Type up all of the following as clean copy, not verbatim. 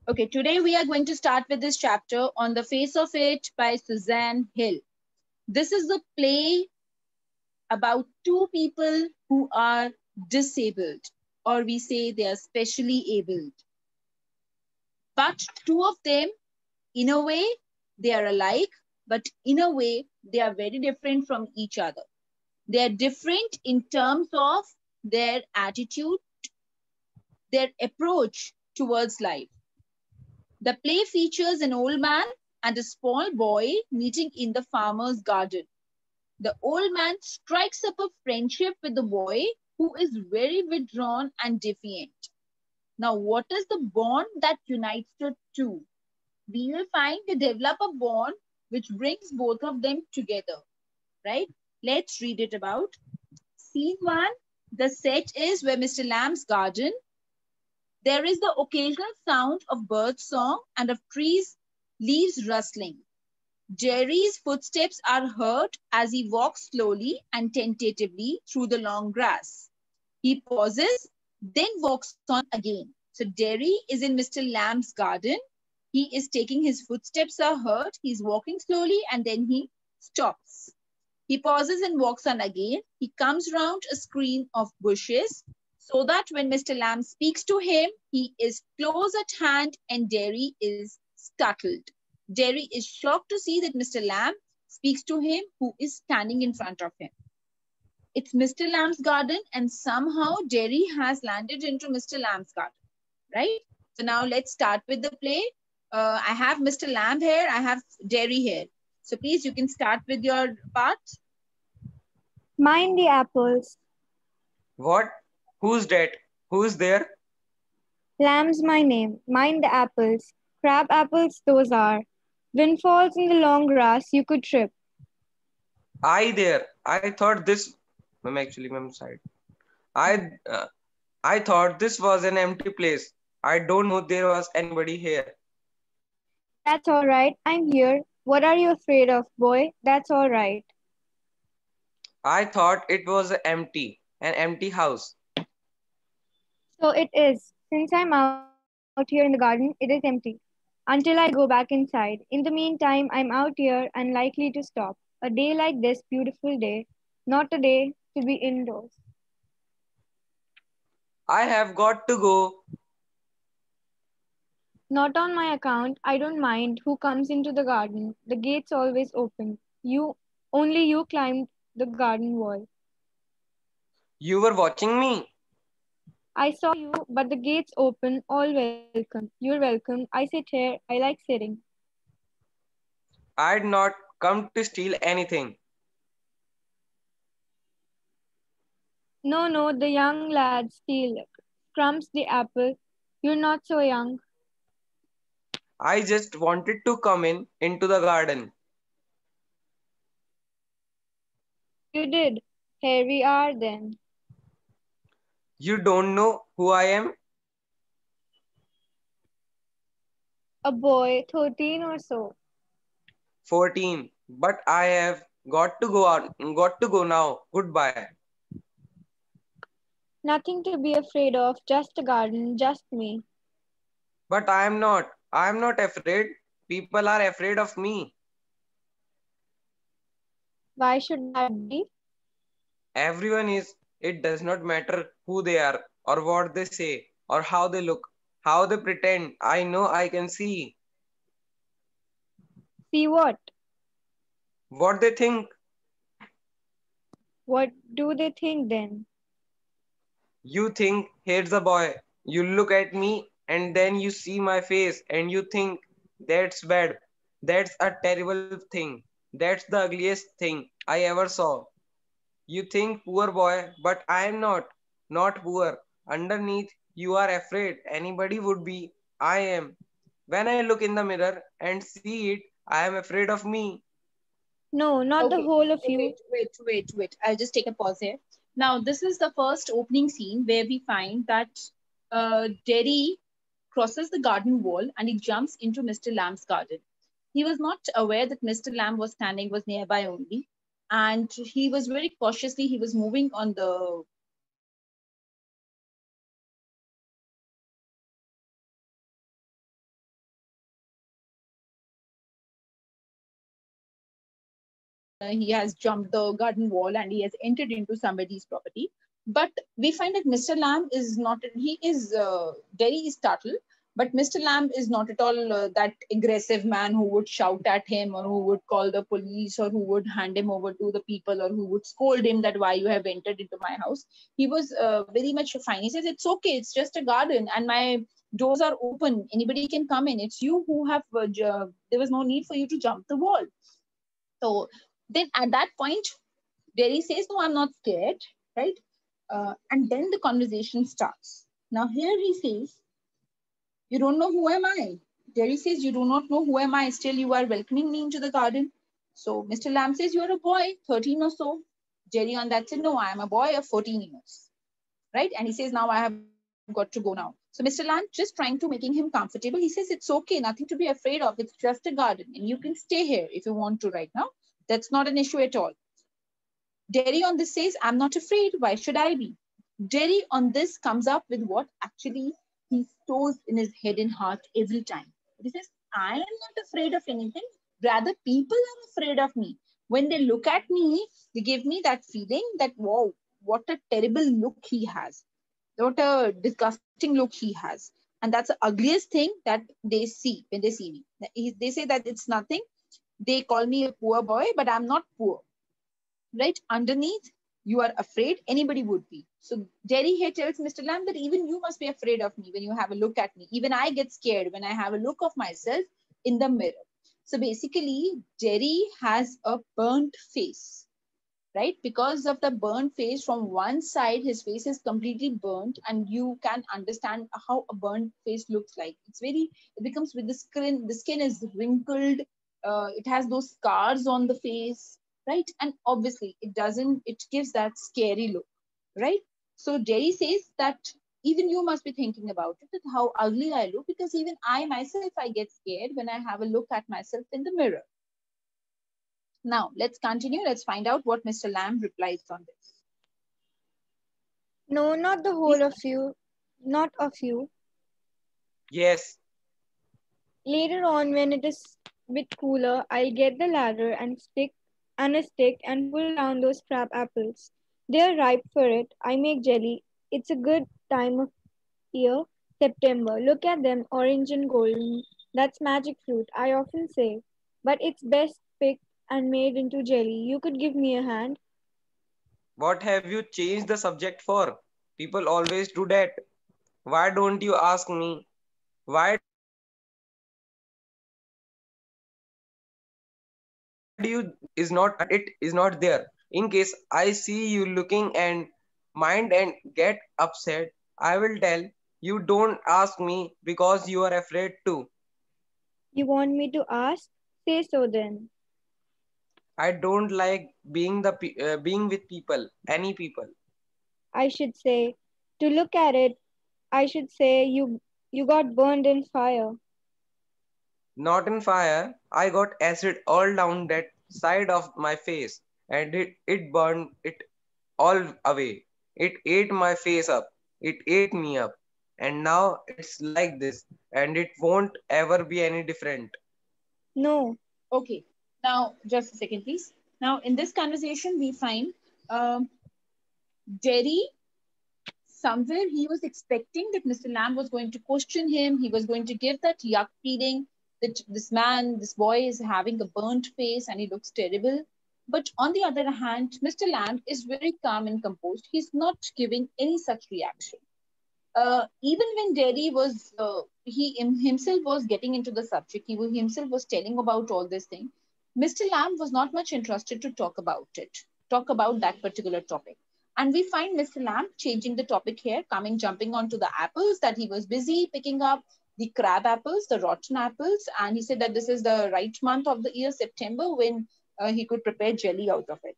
Okay, today we are going to start with this chapter On the Face of It by Suzanne Hill. This is a play about two people who are disabled, or we say they are specially abled. But two of them, in a way, they are alike, but in a way, they are very different from each other. They are different in terms of their attitude, their approach towards life. The play features an old man and a small boy meeting in the farmer's garden. The old man strikes up a friendship with the boy who is very withdrawn and defiant. Now, what is the bond that unites the two? We will find they develop a bond which brings both of them together, right? Let's read it about. Scene 1, the set is where Mr. Lamb's garden. There is the occasional sound of bird song and of trees, leaves rustling. Jerry's footsteps are heard as he walks slowly and tentatively through the long grass. He pauses, then walks on again. So Jerry is in Mr. Lamb's garden. He is taking his footsteps are heard. He's walking slowly and then he stops. He pauses and walks on again. He comes round a screen of bushes so that when Mr. Lamb speaks to him, he is close at hand and Jerry is startled. Jerry is shocked to see that Mr. Lamb speaks to him who is standing in front of him. It's Mr. Lamb's garden and somehow Jerry has landed into Mr. Lamb's garden, right? So now let's start with the play. I have Mr. Lamb here. I have Jerry here. So please, you can start with your part. Mind the apples. What? Who's that? Who's there? Lamb's my name. Mind the apples. Crab apples those are. Wind falls in the long grass, you could trip. I there. I thought this. Ma'am, side. I thought this was an empty place. I don't know there was anybody here. That's all right. I'm here. What are you afraid of, boy? That's all right. I thought it was an empty house. So it is. Since I'm out here in the garden, it is empty. Until I go back inside. In the meantime, I'm out here and likely to stop. A day like this, beautiful day, not a day to be indoors. I have got to go. Not on my account. I don't mind who comes into the garden. The gate's always open. Only you climbed the garden wall. You were watching me. I saw you, but the gate's open. All welcome. You're welcome. I sit here. I like sitting. I'd not come to steal anything. No, the young lad steal. Crumbs the apple. You're not so young. I just wanted to come into the garden. So you did. Here we are then. You don't know who I am? A boy, 13 or so. 14. But I have got to go now. Goodbye. Nothing to be afraid of. Just a garden. Just me. But I am not. I am not afraid. People are afraid of me. Why should that be? Everyone is. It does not matter who they are or what they say or how they look, how they pretend. I know I can see See what? what they think. What do they think then? You think, here's a boy. You look at me and then you see my face and you think, that's bad. That's a terrible thing. That's the ugliest thing I ever saw. You think, poor boy, but I am not poor. Underneath, you are afraid. Anybody would be. I am. When I look in the mirror and see it, I am afraid of me. No, not the Okay, whole of you. wait. I'll just take a pause here. Now, this is the first opening scene where we find that Derry crosses the garden wall and he jumps into Mr. Lamb's garden. He was not aware that Mr. Lamb was nearby only, and he was very cautiously, he was moving on the he has jumped the garden wall and he has entered into somebody's property. But we find that Mr. Lamb is not, he is very startled, but Mr. Lamb is not at all that aggressive man who would shout at him or who would call the police or who would hand him over to the people or who would scold him that why you have entered into my house. He was very much fine. He says, it's okay, it's just a garden and my doors are open. Anybody can come in. It's you who have, there was no need for you to jump the wall. So then at that point, Jerry says, no, I'm not scared, right? And then the conversation starts. Now here he says, you don't know who am I. Jerry says, you do not know who am I. Still you are welcoming me into the garden. So Mr. Lamb says, you're a boy, 13 or so. Jerry on that said, no, I am a boy of 14 years, right? And he says, now I have got to go now. So Mr. Lamb just trying to making him comfortable. He says, it's okay, nothing to be afraid of. It's just a garden and you can stay here if you want to right now. That's not an issue at all. Jerry on this says, I'm not afraid. Why should I be? Jerry on this comes up with what actually he stores in his head and heart every time. He says, I am not afraid of anything. Rather, people are afraid of me. When they look at me, they give me that feeling that, wow, what a terrible look he has. What a disgusting look he has. And that's the ugliest thing that they see when they see me. They say that it's nothing. They call me a poor boy, but I'm not poor. Right? Underneath, you are afraid. Anybody would be. So Jerry here tells Mr. Lamb that even you must be afraid of me when you have a look at me. Even I get scared when I have a look of myself in the mirror. So basically, Jerry has a burnt face. Right? Because of the burnt face from one side, his face is completely burnt and you can understand how a burnt face looks like. It becomes with the skin is wrinkled. It has those scars on the face, right? And obviously it gives that scary look, right? So Jerry says that even you must be thinking about it, that how ugly I look, because even I myself, I get scared when I have a look at myself in the mirror. Now, let's continue. Let's find out what Mr. Lamb replies on this. No, not the whole of you. Not of you. Yes. Later on, when it is a bit cooler, I'll get the ladder and a stick and pull down those crab apples. They're ripe for it. I make jelly. It's a good time of year, September. Look at them, orange and golden. That's magic fruit, I often say. But it's best picked and made into jelly. You could give me a hand. What have you changed the subject for? People always do that. Why don't you ask me? Why do you is not it is not there? In case I see you looking and mind and get upset, I will tell you don't ask me because you are afraid to. You want me to ask? Say so then. I don't like being with people, any people. I should say, to look at it, I should say you got burned in fire. Not in fire. I got acid all down that side of my face and it burned it all away. It ate my face up. It ate me up. And now it's like this and it won't ever be any different. No, Okay. Now, just a second, please. Now, in this conversation, we find um, Jerry, somewhere he was expecting that Mr. Lamb was going to question him. He was going to give that yuck feeling that this boy is having a burnt face and he looks terrible. But on the other hand, Mr. Lamb is very calm and composed. He's not giving any such reaction. Even when Jerry was, himself was getting into the subject, himself was telling about all this thing, Mr. Lamb was not much interested to talk about that particular topic. And we find Mr. Lamb changing the topic here, jumping onto the apples that he was busy picking up, the crab apples, the rotten apples. And he said that this is the right month of the year, September, when he could prepare jelly out of it.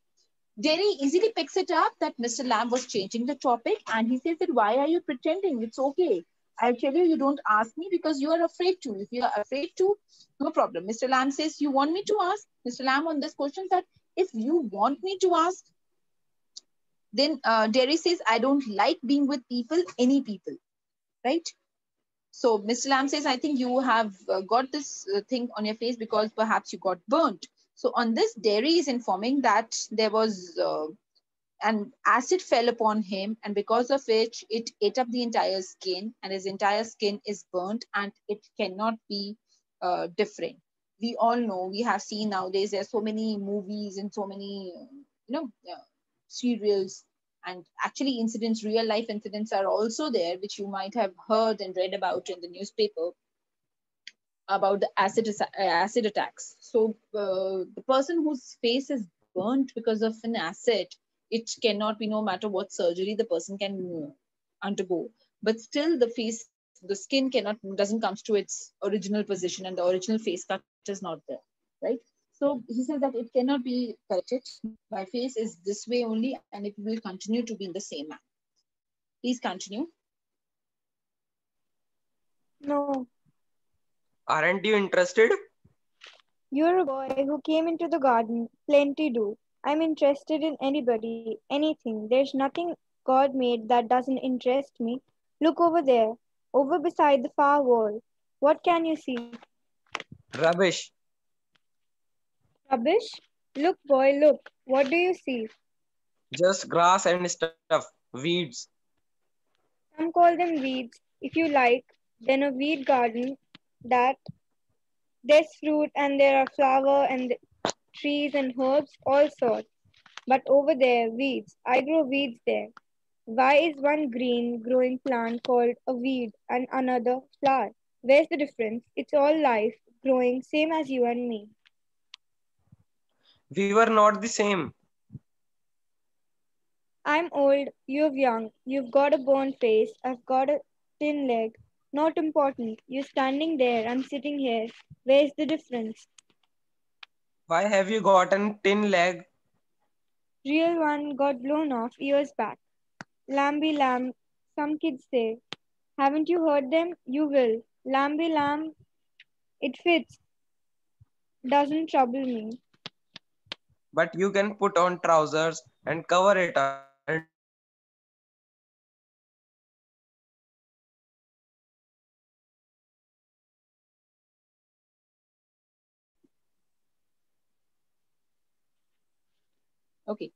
Jerry easily picks it up that Mr. Lamb was changing the topic and he says that why are you pretending? It's okay. I'll tell you, you don't ask me because you are afraid to. If you are afraid to, no problem. Mr. Lamb says, you want me to ask? Mr. Lamb on this question that if you want me to ask, then Jerry says, I don't like being with people, any people, right? So Mr. Lamb says, I think you have got this thing on your face because perhaps you got burnt. So on this, Derry is informing that there was an acid fell upon him, and because of which it ate up the entire skin, and his entire skin is burnt, and it cannot be different. We all know, we have seen nowadays, there's so many movies and so many serials, and actually incidents, real life incidents are also there, which you might have heard and read about in the newspaper about the acid attacks. So the person whose face is burnt because of an acid, it cannot be, no matter what surgery the person can undergo, but still the skin doesn't comes to its original position, and the original face cut is not there, right? So he says that it cannot be corrected. My face is this way only, and it will continue to be in the same manner. Please continue. No, Aren't you interested? you're a boy who came into the garden. Plenty do. I'm interested in anybody, anything. There's nothing God made that doesn't interest me. Look over there, over beside the far wall. What can you see? Rubbish. Rubbish? Look, boy, look. What do you see? Just grass and stuff. Weeds. Some call them weeds, if you like. Then a weed garden that there's fruit and there are flower and trees and herbs, all sorts. But over there, weeds. I grow weeds there. Why is one green growing plant called a weed and another flower? Where's the difference? It's all life, growing, same as you and me. We were not the same. I'm old, you're young, you've got a burned face, I've got a thin leg. Not important. You're standing there, I'm sitting here. Where's the difference? Why have you got a tin leg? Real one got blown off years back. Lamby lamb, some kids say. Haven't you heard them? You will. Lamby lamb, it fits, doesn't trouble me. But you can put on trousers and cover it up and do whatever you want. Why have you got a tin leg? Okay.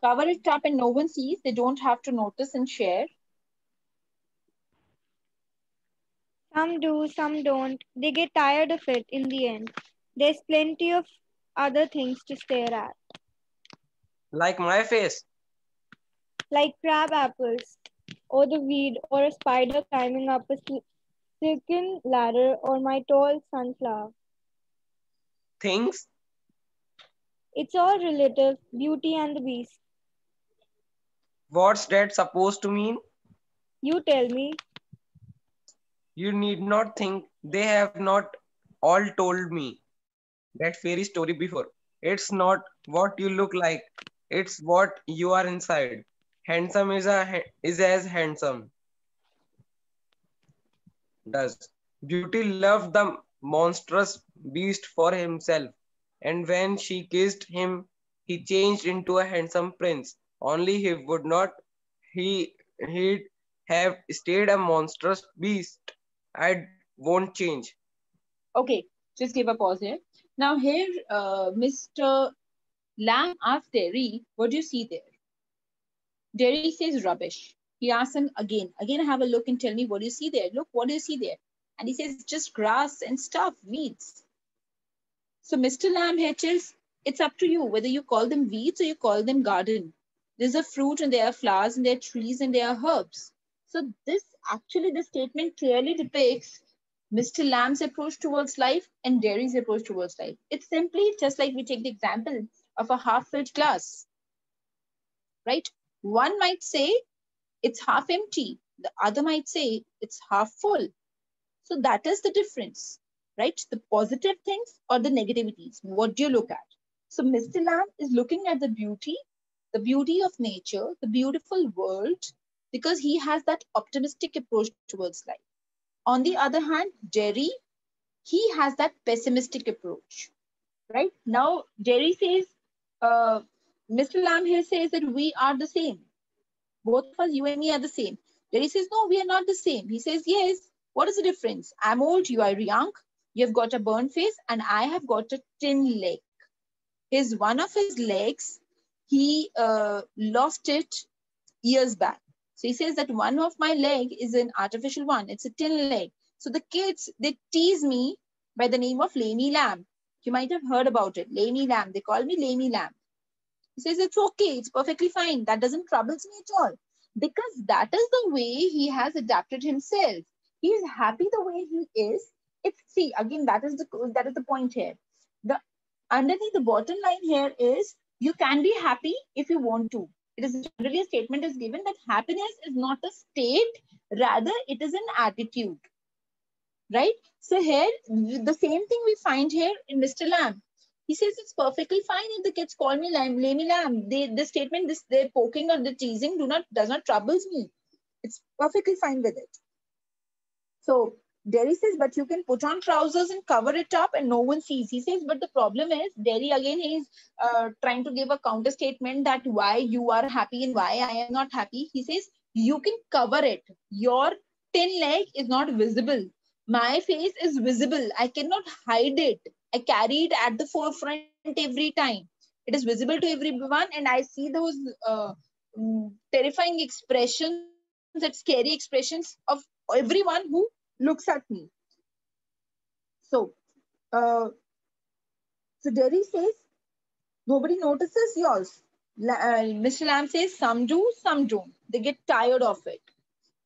Cover it up and no one sees. They don't have to notice and share. Some do, some don't. They get tired of it in the end. There's plenty of other things to stare at, Like my face. like crab apples, or the weed, or a spider climbing up a silken ladder, or my tall sunflower. Things. It's all relative, Beauty and the Beast. What's that supposed to mean? You tell me. You need not think. They have not all told me that fairy story before. It's not what you look like. It's what you are inside. Handsome is as handsome does. Beauty loved the monstrous beast for himself, and when she kissed him, he changed into a handsome prince. Only he would not. He'd have stayed a monstrous beast. I won't change. Okay, just give a pause here. Now here, Mr. Lamb asks Derry, what do you see there? Derry says rubbish. He asks him again, have a look and tell me what do you see there? Look, what do you see there? And he says, just grass and stuff, weeds. So Mr. Lamb here tells, it's up to you whether you call them weeds or you call them garden. There's a fruit and there are flowers and there are trees and there are herbs. So this statement clearly depicts Mr. Lamb's approach towards life and Derry's approach towards life. It's simply just like we take the example of a half-filled glass, right? One might say it's half empty. The other might say it's half full. So that is the difference, right? The positive things or the negativities. What do you look at? So Mr. Lamb is looking at the beauty of nature, the beautiful world, because he has that optimistic approach towards life. On the other hand, Derry, he has that pessimistic approach, right? Now, Derry says, Mr. Lamb here says that we are the same. Both of us, you and me, are the same. Derry says, no, we are not the same. He says, yes. What is the difference? I'm old, you are young, you've got a burnt face, and I have got a thin leg. one of his legs, he lost it years back. So he says that one of my leg is an artificial one. It's a tin leg. So the kids, they tease me by the name of Lamy Lamb. You might have heard about it. Lamy Lamb. They call me Lamy Lamb. He says it's okay. It's perfectly fine. That doesn't troubles me at all. Because that is the way he has adapted himself. He is happy the way he is. It's, see, again, that is the point here. The underneath the bottom line here is you can be happy if you want to. It is generally a statement is given that happiness is not a state, rather it is an attitude, right? So here, the same thing we find here in Mr. Lamb. He says it's perfectly fine if the kids call me Lamy Lamb. The statement, they're poking or the teasing does not troubles me. It's perfectly fine with it. So Derry says, but you can put on trousers and cover it up and no one sees. He says, but the problem is, Derry again, he's trying to give a counter statement that why you are happy and why I am not happy. He says, you can cover it. Your tin leg is not visible. My face is visible. I cannot hide it. I carry it at the forefront every time. It is visible to everyone, and I see those terrifying expressions, that scary expressions of everyone who looks at me. So, so Derry says, nobody notices yours. Mr. Lamb says, some do, some don't. They get tired of it.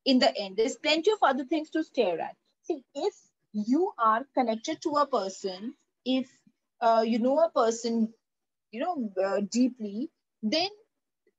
In the end, there's plenty of other things to stare at. See, if you are connected to a person, if you know a person, deeply, then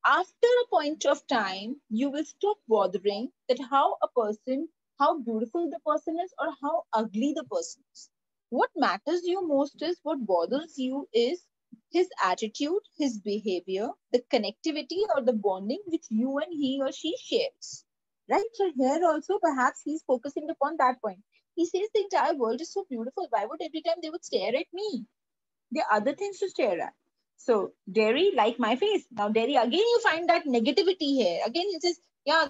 after a point of time, you will stop bothering that how beautiful the person is or how ugly the person is. What matters you most is what bothers you is his attitude, his behavior, the connectivity or the bonding which you and he or she shares. Right? So here also perhaps he's focusing upon that point. He says the entire world is so beautiful. Why would every time they would stare at me? There are other things to stare at. So Derry, like my face. Now Derry, again you find that negativity here. Again he says, yeah,